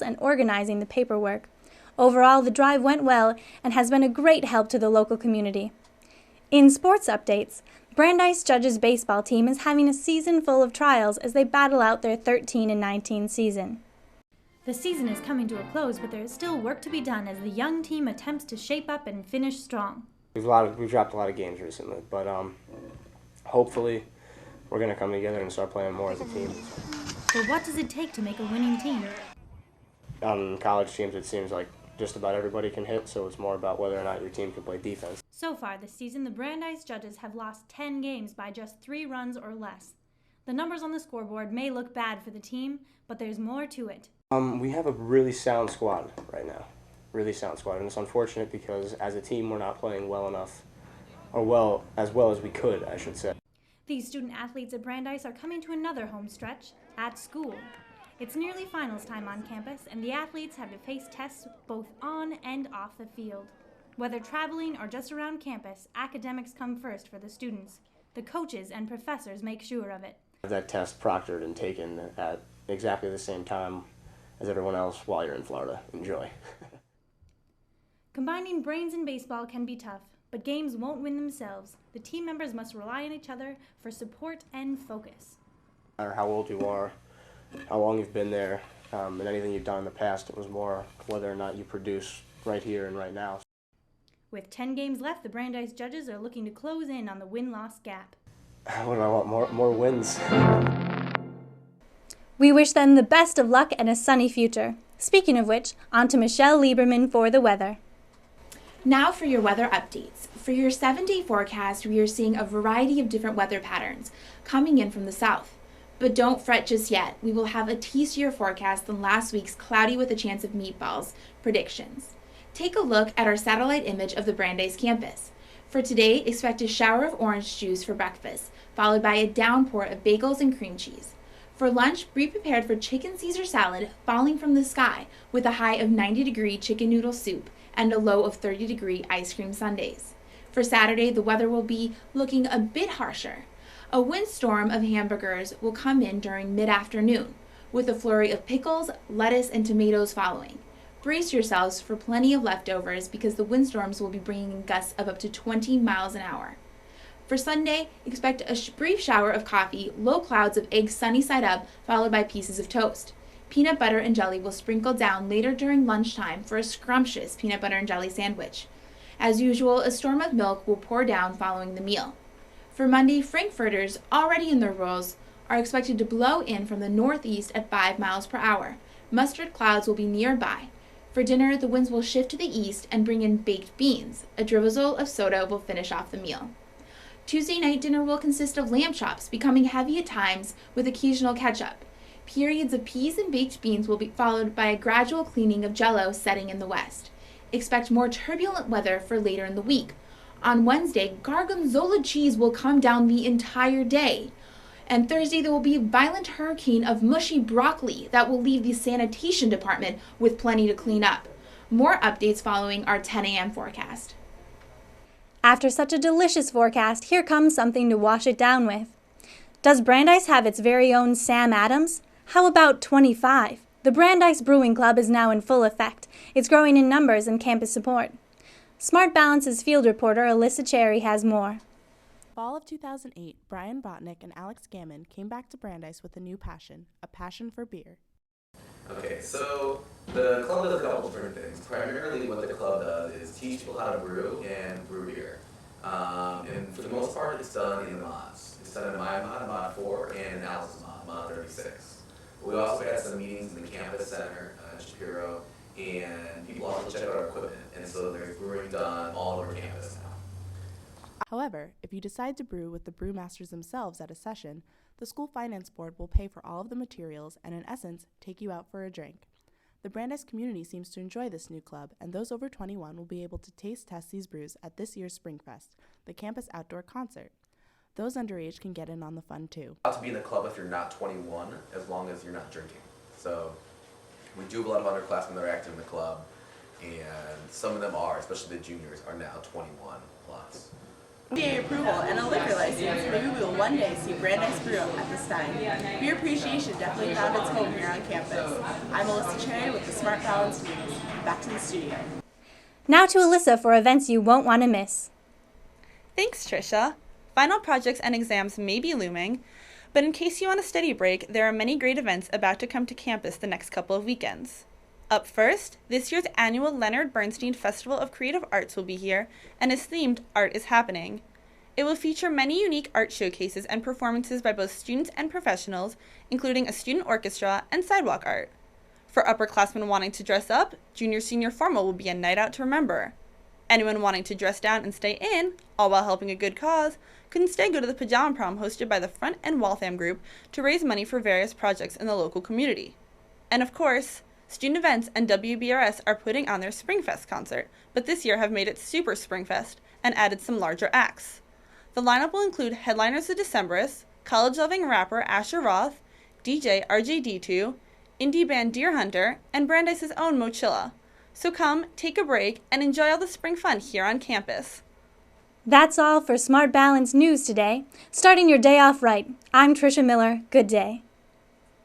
and organizing the paperwork. Overall, the drive went well and has been a great help to the local community. In sports updates, Brandeis Judges baseball team is having a season full of trials as they battle out their 13-19 season. The season is coming to a close, but there is still work to be done as the young team attempts to shape up and finish strong. We've dropped a lot of games recently, but hopefully we're going to come together and start playing more as a team. So what does it take to make a winning team? On college teams, it seems like just about everybody can hit, so it's more about whether or not your team can play defense. So far this season, the Brandeis Judges have lost 10 games by just 3 runs or less. The numbers on the scoreboard may look bad for the team, but there's more to it. We have a really sound squad right now. Really sound squad, and it's unfortunate because as a team we're not playing well enough, or as well as we could, I should say. These student athletes at Brandeis are coming to another home stretch at school. It's nearly finals time on campus, and the athletes have to face tests both on and off the field. Whether traveling or just around campus, academics come first for the students. The coaches and professors make sure of it. That test proctored and taken at exactly the same time as everyone else while you're in Florida. Enjoy. Combining brains and baseball can be tough, but games won't win themselves. The team members must rely on each other for support and focus. No matter how old you are, how long you've been there, and anything you've done in the past, it was more whether or not you produce right here and right now. With 10 games left, the Brandeis Judges are looking to close in on the win-loss gap. What do I want? More wins. We wish them the best of luck and a sunny future. Speaking of which, on to Michelle Lieberman for the weather. Now for your weather updates. For your 7-day forecast, we are seeing a variety of different weather patterns coming in from the south. But don't fret just yet. We will have a tastier forecast than last week's cloudy with a chance of meatballs predictions. Take a look at our satellite image of the Brandeis campus. For today, expect a shower of orange juice for breakfast, followed by a downpour of bagels and cream cheese. For lunch, be prepared for chicken Caesar salad falling from the sky with a high of 90-degree chicken noodle soup and a low of 30-degree ice cream sundaes. For Saturday, the weather will be looking a bit harsher. A windstorm of hamburgers will come in during mid-afternoon, with a flurry of pickles, lettuce, and tomatoes following. Brace yourselves for plenty of leftovers because the windstorms will be bringing gusts of up to 20 miles an hour. For Sunday, expect a brief shower of coffee, low clouds of eggs sunny side up, followed by pieces of toast. Peanut butter and jelly will sprinkle down later during lunchtime for a scrumptious peanut butter and jelly sandwich. As usual, a storm of milk will pour down following the meal. For Monday, frankfurters, already in their rolls, are expected to blow in from the northeast at 5 miles per hour. Mustard clouds will be nearby. For dinner, the winds will shift to the east and bring in baked beans. A drizzle of soda will finish off the meal. Tuesday night dinner will consist of lamb chops, becoming heavy at times with occasional ketchup. Periods of peas and baked beans will be followed by a gradual cleaning of Jell-O setting in the west. Expect more turbulent weather for later in the week. On Wednesday, Gorgonzola cheese will come down the entire day. And Thursday, there will be a violent hurricane of mushy broccoli that will leave the sanitation department with plenty to clean up. More updates following our 10 a.m. forecast. After such a delicious forecast, here comes something to wash it down with. Does Brandeis have its very own Sam Adams? How about 25? The Brandeis Brewing Club is now in full effect. It's growing in numbers and campus support. Smart Balance's field reporter Alyssa Cherry has more. Fall of 2008, Brian Botnick and Alex Gammon came back to Brandeis with a new passion, a passion for beer. Okay, so the club does a couple different things. Primarily what the club does is teach people how to brew and brew beer. And for the most part, it's done in the mods. It's done in my mod, mod 4, and Alex's mod, mod 36. We also had some meetings in the campus center in Shapiro, and people also check out our equipment. And so there's brewing done all over campus now. However, if you decide to brew with the brewmasters themselves at a session, the school finance board will pay for all of the materials and, in essence, take you out for a drink. The Brandeis community seems to enjoy this new club, and those over 21 will be able to taste test these brews at this year's Springfest, the campus outdoor concert. Those underage can get in on the fun too. Allowed to be in the club if you're not 21, as long as you're not drinking. So we do have a lot of underclassmen that are active in the club, and some of them are, especially the juniors, are now 21 plus. FDA approval and a liquor license, maybe we will one day see Brandeis Brew at the Stein. Beer appreciation definitely found its home here on campus. I'm Alyssa Cherry with the Smart Balance News. Back to the studio. Now to Alyssa for events you won't want to miss. Thanks, Trisha. Final projects and exams may be looming, but in case you want a study break, there are many great events about to come to campus the next couple of weekends. Up first, this year's annual Leonard Bernstein Festival of Creative Arts will be here and is themed Art is Happening. It will feature many unique art showcases and performances by both students and professionals, including a student orchestra and sidewalk art. For upperclassmen wanting to dress up, junior-senior formal will be a night out to remember. Anyone wanting to dress down and stay in, all while helping a good cause, could instead go to the Pajama Prom hosted by the Front and Waltham Group to raise money for various projects in the local community. And of course, student events and WBRS are putting on their Springfest concert, but this year have made it Super Springfest and added some larger acts. The lineup will include headliners The Decemberists, college-loving rapper Asher Roth, DJ RJD2, indie band Deer Hunter, and Brandeis' own Mochilla. So come, take a break, and enjoy all the spring fun here on campus. That's all for Smart Balance News today. Starting your day off right. I'm Trisha Miller. Good day.